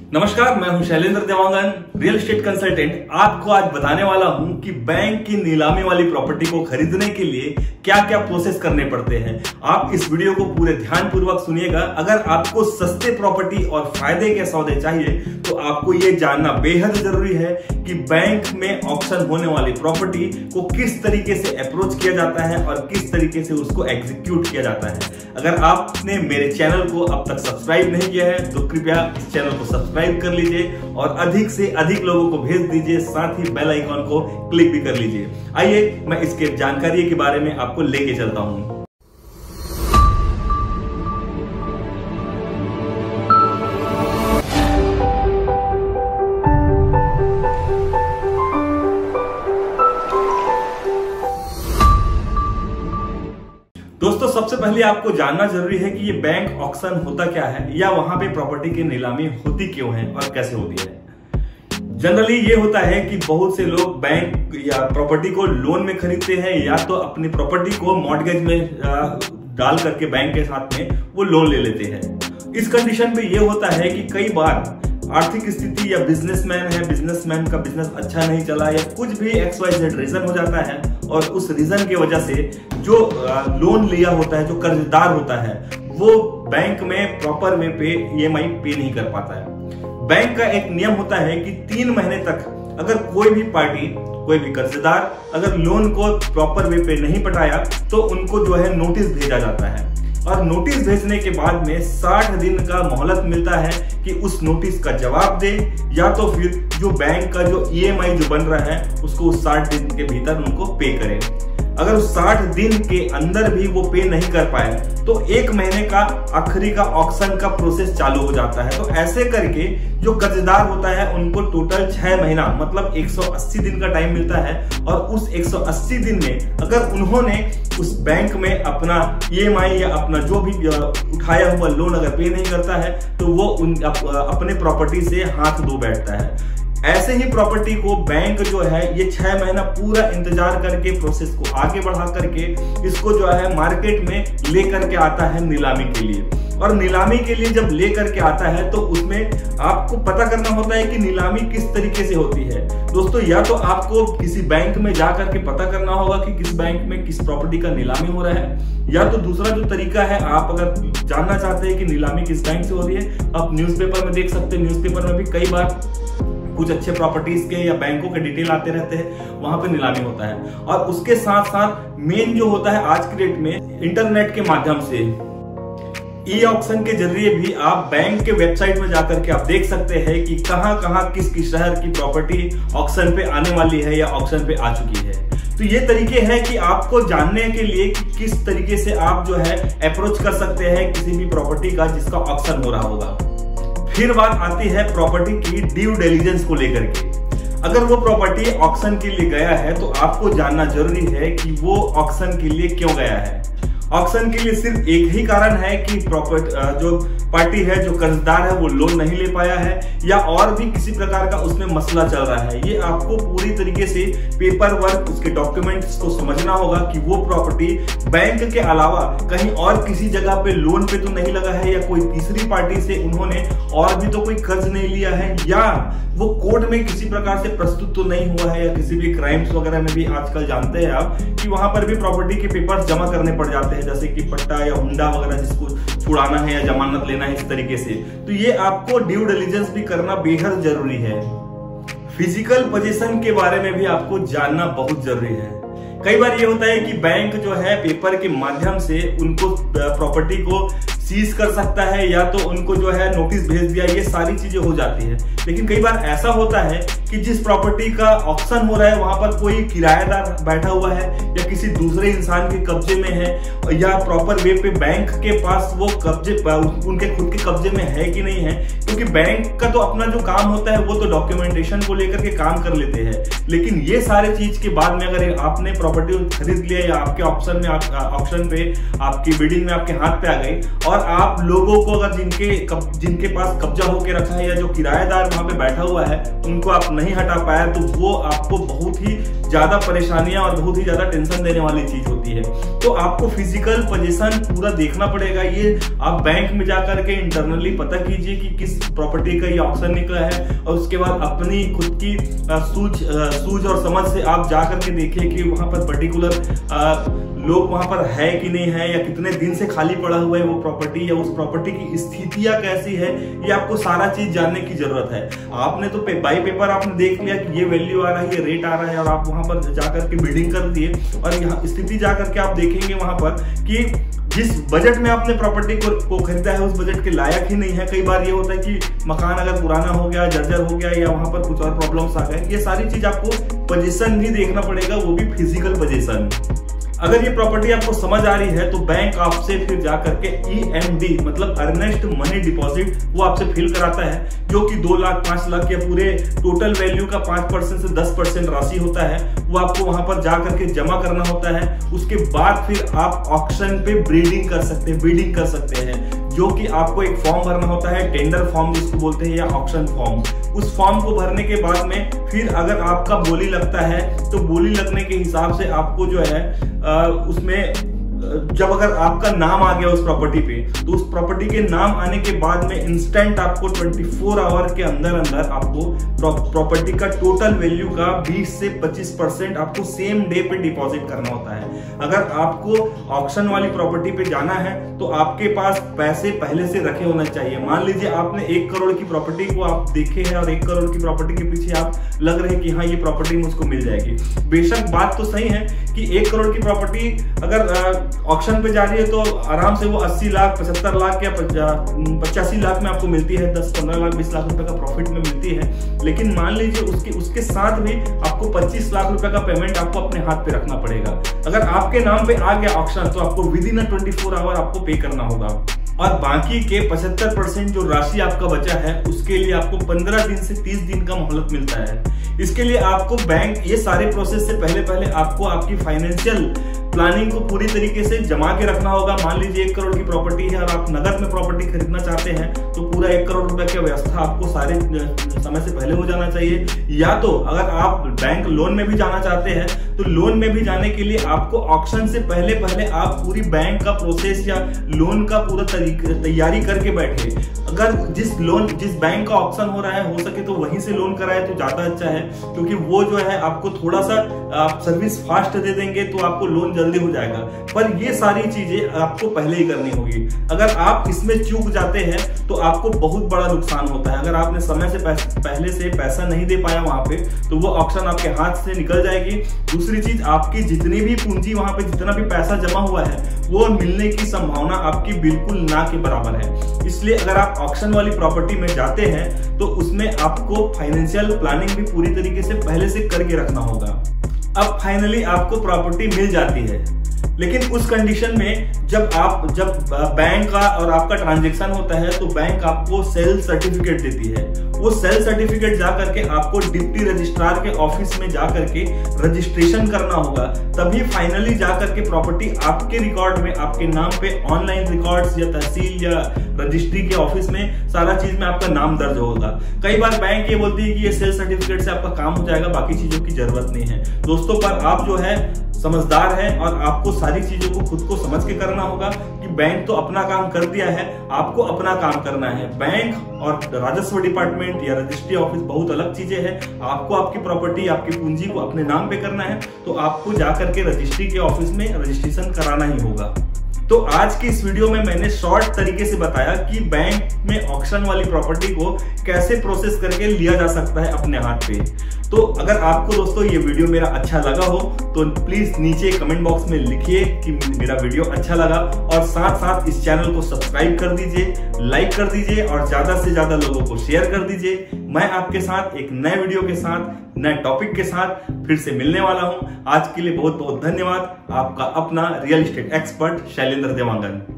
नमस्कार, मैं हूं Shailendra Dewangan, real estate consultant. आपको आज बताने वाला हूं कि बैंक की नीलामी वाली प्रॉपर्टी को खरीदने के लिए क्या क्या प्रोसेस करने पड़ते हैं। आप इस वीडियो को पूरे ध्यान पूर्वक सुनिएगा। अगर आपको सस्ते प्रॉपर्टी और फायदे के सौदे चाहिए तो आपको ये जानना बेहद जरूरी है कि बैंक में ऑक्शन होने वाली प्रॉपर्टी को किस तरीके से अप्रोच किया जाता है और किस तरीके से उसको एग्जीक्यूट किया जाता है। अगर आपने मेरे चैनल को अब तक सब्सक्राइब नहीं किया है तो कृपया इस चैनल को सब्सक्राइब कर लीजिए और अधिक से अधिक लोगों को भेज दीजिए, साथ ही बेल आइकॉन को क्लिक भी कर लीजिए। आइए मैं इसके जानकारी के बारे में आपको लेके चलता हूं। दोस्तों, सबसे पहले आपको जानना जरूरी है कि ये बैंक ऑक्शन होता क्या है या वहां पे प्रॉपर्टी की नीलामी होती क्यों है और कैसे होती है। जनरली ये होता है कि बहुत से लोग बैंक या प्रॉपर्टी को लोन में खरीदते हैं या तो अपनी प्रॉपर्टी को मॉर्टगेज में डाल करके बैंक के साथ में वो लोन ले लेते हैं। इस कंडीशन में ये होता है कि कई बार आर्थिक स्थिति या बिजनेसमैन का बिजनेस अच्छा नहीं चला या कुछ भी XYZ रीजन हो जाता है और उस रीजन की वजह से जो लोन लिया होता है, जो कर्जदार होता है, वो बैंक में प्रॉपर वे पे EMI पे नहीं कर पाता है। बैंक का एक नियम होता है कि 3 महीने तक अगर कोई भी पार्टी, कोई भी कर्जदार अगर लोन को प्रॉपर वे पे नहीं पटाया तो उनको जो है नोटिस भेजा जाता है और नोटिस भेजने के बाद में 60 दिन का मोहलत मिलता है कि उस नोटिस का जवाब दे या तो फिर जो बैंक का जो EMI जो बन रहा है उसको उस 60 दिन के भीतर उनको पे करें। अगर उस 60 दिन के अंदर भी वो पे नहीं कर पाए तो 1 महीने का आखिरी का ऑक्शन का प्रोसेस चालू हो जाता है। तो ऐसे करके जो कर्जदार होता है उनको टोटल 6 महीना मतलब 180 दिन का टाइम मिलता है और उस 180 दिन में अगर उन्होंने उस बैंक में अपना EMI या अपना जो भी उठाया हुआ लोन अगर पे नहीं करता है तो वो अपने प्रॉपर्टी से हाथ धो बैठता है। ऐसे ही प्रॉपर्टी को बैंक जो है ये 6 महीना पूरा इंतजार करके प्रोसेस को आगे बढ़ा करके इसको जो है मार्केट में लेकर के आता है नीलामी के लिए। और नीलामी के लिए जब लेकर के आता है तो उसमें आपको पता करना होता है कि नीलामी किस तरीके से होती है। दोस्तों, या तो आपको किसी बैंक में जाकर के पता करना होगा कि किस बैंक में किस प्रॉपर्टी का नीलामी हो रहा है, या तो दूसरा जो तरीका है, आप अगर जानना चाहते हैं कि नीलामी किस बैंक से हो रही है, आप न्यूज़पेपर में देख सकते हैं। न्यूज़पेपर में भी कई बार कुछ अच्छे प्रॉपर्टीज के या बैंकों के डिटेल आते रहते हैं, वहां पे नीलामी होता है। और उसके साथ साथ मेन जो होता है आज की डेट में इंटरनेट के माध्यम से ऑक्शन के जरिए भी आप बैंक के वेबसाइट में जाकर के आप देख सकते हैं कि कहां किस शहर की प्रॉपर्टी ऑक्शन पे आने वाली है या ऑक्शन पे आ चुकी है। तो ये तरीके हैं कि आपको जानने के लिए कि किस तरीके से आप जो है अप्रोच कर सकते हैं किसी भी प्रॉपर्टी का जिसका ऑक्शन हो रहा होगा। फिर बात आती है प्रॉपर्टी की ड्यू डिलिजेंस को लेकर के। अगर वो प्रॉपर्टी ऑक्शन के लिए गया है तो आपको जानना जरूरी है कि वो ऑक्शन के लिए क्यों गया है। ऑक्शन के लिए सिर्फ एक ही कारण है कि जो पार्टी है, जो कर्जदार है, वो लोन नहीं ले पाया है या और भी किसी प्रकार का उसमें मसला चल रहा है। ये आपको पूरी तरीके से पेपर वर्क, उसके डॉक्यूमेंट्स को समझना होगा कि वो प्रॉपर्टी बैंक के अलावा कहीं और किसी जगह पे लोन पे तो नहीं लगा है या कोई तीसरी पार्टी से उन्होंने और भी तो कोई कर्ज नहीं लिया है या वो कोर्ट में किसी प्रकार से प्रस्तुत तो नहीं हुआ है या किसी भी क्राइम्स वगैरह में भी आजकल जानते हैं आप कि वहां पर भी प्रॉपर्टी के पेपर्स जमा करने पड़ जाते हैं, जैसे कि पट्टा या हुंडा वगैरह जिसको छुड़ाना है या जमानत लेना है, इस तरीके से। तो ये आपको ड्यू डिलिजेंस भी करना बेहद जरूरी है। फिजिकल पोजीशन के बारे में भी आपको जानना बहुत जरूरी है। कई बार ये होता है कि बैंक जो है पेपर के माध्यम से उनको प्रॉपर्टी को सीज कर सकता है या तो उनको जो है नोटिस भेज दिया, ये सारी चीजें हो जाती है। लेकिन कई बार ऐसा होता है कि जिस प्रॉपर्टी का ऑक्शन हो रहा है वहां पर कोई किराएदार बैठा हुआ है या किसी दूसरे इंसान के कब्जे में है या प्रॉपर वे पे बैंक के पास वो कब्जे उनके खुद के कब्जे में है कि नहीं है, क्योंकि बैंक का तो अपना जो काम होता है वो तो डॉक्यूमेंटेशन को लेकर के काम कर लेते हैं। लेकिन ये सारे चीज के बाद में अगर आपने प्रॉपर्टी खरीद लिया या आपके ऑप्शन पे आपकी बिडिंग में आपके हाथ पे आ गई और और आप लोगों को अगर जिनके पास कब्जा होके रखा है या जो किराएदार वहां पे बैठा हुआ है उनको आप नहीं हटा पाया, तो वो आपको बहुत ही ज्यादा परेशानियां और बहुत ही ज्यादा टेंशन देने वाली चीज होती है। तो आपको फिजिकल पोजीशन पूरा देखना पड़ेगा। ये आप बैंक में जाकर के इंटरनली पता कीजिए कि किस प्रॉपर्टी का ये ऑक्शन निकला है, और उसके बाद अपनी खुद की सूझ और समझ से आप जाकर के देखिए कि वहां पर पर्टिकुलर लोग वहां पर है कि नहीं है, या कितने दिन से खाली पड़ा हुआ है वो प्रॉपर्टी, या उस प्रॉपर्टी की स्थितियां कैसी है, ये आपको सारा चीज जानने की जरूरत है। आपने तो बाई पेपर आपने देख लिया कि ये वैल्यू आ रहा है, ये रेट आ रहा है, और आप वहां पर जाकर के बिल्डिंग कर दिए, और यहाँ स्थिति जाकर के आप देखेंगे वहां पर कि जिस बजट में आपने प्रॉपर्टी को खरीदा है उस बजट के लायक ही नहीं है। कई बार ये होता है कि मकान अगर पुराना हो गया, जर्जर हो गया, या वहां पर कुछ और प्रॉब्लम्स आ गए। ये सारी चीज आपको पोजीशन भी देखना पड़ेगा, वो भी फिजिकल पोजीशन। अगर ये प्रॉपर्टी आपको समझ आ रही है तो बैंक आपसे फिर जाकर के EMD मतलब अर्नेस्ट मनी डिपॉजिट वो आपसे फिल कराता है, जो कि 2 लाख 5 लाख या पूरे टोटल वैल्यू का 5% से 10% राशि होता है। वो आपको वहां पर जाकर के जमा करना होता है। उसके बाद फिर आप ऑक्शन पे बिडिंग कर सकते हैं, जो कि आपको एक फॉर्म भरना होता है, टेंडर फॉर्म जिसको बोलते हैं, या ऑक्शन फॉर्म। उस फॉर्म को भरने के बाद में फिर अगर आपका बोली लगता है तो बोली लगने के हिसाब से आपको जो है उसमें जब अगर आपका नाम आ गया उस प्रॉपर्टी पे, तो उस प्रॉपर्टी के नाम आने के बाद में इंस्टेंट आपको 24 आवर के अंदर आपको प्रॉपर्टी का टोटल वैल्यू का 20 से 25% आपको सेम डे पे डिपॉजिट करना होता है। अगर आपको ऑक्शन वाली प्रॉपर्टी पे जाना है तो आपके पास पैसे पहले से रखे होना चाहिए। मान लीजिए आपने 1 करोड़ की प्रॉपर्टी को आप देखे हैं और 1 करोड़ की प्रॉपर्टी के पीछे आप लग रहे हैं कि हाँ ये प्रॉपर्टी मुझको मिल जाएगी। बेशक बात तो सही है कि 1 करोड़ की प्रॉपर्टी अगर ऑक्शन पे जा रही है तो आराम से वो 80 लाख 75 लाख या 85 लाख में आपको मिलती है, 10-15 लाख 20 लाख रुपए का प्रॉफिट में मिलती है। लेकिन मान लीजिए उसके साथ भी आपको 25 लाख रुपए का पेमेंट आपको अपने हाथ पे रखना पड़ेगा। अगर आपके नाम पे आ गया ऑक्शन तो आपको विद इन 24 आवर आपको पे करना होगा, और बाकी के 75% जो राशि आपका बचा है उसके लिए आपको 15 दिन से 30 दिन का मोहलत मिलता है। इसके लिए आपको बैंक ये सारे प्रोसेस से पहले आपको आपकी फाइनेंशियल प्लानिंग को पूरी तरीके से जमा के रखना होगा। मान लीजिए 1 करोड़ की प्रॉपर्टी है और आप नगद में प्रॉपर्टी खरीदना चाहते हैं तो पूरा 1 करोड़ रुपए की व्यवस्था आपको सारे समय से पहले हो जाना चाहिए। या तो अगर आप बैंक लोन में भी जाना चाहते हैं तो लोन में भी जाने के लिए आपको ऑक्शन से पहले आप पूरी बैंक का प्रोसेस या लोन का पूरा तैयारी करके बैठे। अगर जिस बैंक का ऑक्शन हो रहा है हो सके तो वहीं से लोन कराए तो ज्यादा अच्छा है, क्योंकि वो जो है आपको थोड़ा सा सर्विस फास्ट दे देंगे तो आपको लोन जल्दी हो जाएगा। पर ये सारी चीजें आपको पहले ही करनी होगी। अगर आप इसमें चूक जाते हैं तो आपको बहुत बड़ा नुकसान होता है। अगर आपने समय से पहले से पैसा नहीं दे पाया वहां पे तो वो ऑक्शन आपके हाथ से निकल जाएगी। दूसरी चीज, आपकी जितनी भी पूंजी वहां पे जितना भी पैसा जमा हुआ है वो मिलने की संभावना आपकी बिल्कुल ना के बराबर है। इसलिए अगर आप ऑक्शन वाली प्रॉपर्टी में जाते हैं तो उसमें आपको फाइनेंशियल प्लानिंग भी पूरी तरीके से पहले से करके रखना होगा। अब फाइनली आपको प्रॉपर्टी मिल जाती है, लेकिन उस कंडीशन में जब बैंक का और आपका ट्रांजैक्शन होता है तो बैंक आपको सेल सर्टिफिकेट देती है। वो सेल सर्टिफिकेट जाकर के आपको डिप्टी रजिस्ट्रार के ऑफिस में जाकर के रजिस्ट्रेशन करना होगा, तभी फाइनली जाकर के प्रॉपर्टी आपके रिकॉर्ड में आपके नाम पे ऑनलाइन रिकॉर्ड्स या तहसील या रजिस्ट्री के ऑफिस में सारा चीज में आपका नाम दर्ज होगा। कई बार बैंक ये बोलती है कि ये सेल सर्टिफिकेट से आपका काम हो जाएगा, बाकी चीजों की जरूरत नहीं है। दोस्तों, पर आप जो है समझदार है और आपको सारी चीजों को खुद को समझ के करना होगा कि बैंक तो अपना काम कर दिया है, आपको अपना काम करना है। बैंक और राजस्व डिपार्टमेंट या रजिस्ट्री ऑफिस बहुत अलग चीजें हैं। आपको आपकी प्रॉपर्टी आपकी पूंजी को अपने नाम पे करना है तो आपको जाकर के रजिस्ट्री के ऑफिस में रजिस्ट्रेशन कराना ही होगा। तो आज की इस वीडियो में मैंने शॉर्ट तरीके से बताया कि बैंक में ऑक्शन वाली प्रॉपर्टी को कैसे प्रोसेस करके लिया जा सकता है अपने हाथ पे। तो अगर आपको दोस्तों ये वीडियो मेरा अच्छा लगा हो तो प्लीज नीचे कमेंट बॉक्स में लिखिए कि मेरा वीडियो अच्छा लगा, और साथ साथ इस चैनल को सब्सक्राइब कर दीजिए, लाइक कर दीजिए और ज्यादा से ज्यादा लोगों को शेयर कर दीजिए। मैं आपके साथ एक नए वीडियो के साथ नए टॉपिक के साथ फिर से मिलने वाला हूं। आज के लिए बहुत बहुत धन्यवाद। आपका अपना real estate expert Shailendra Dewangan.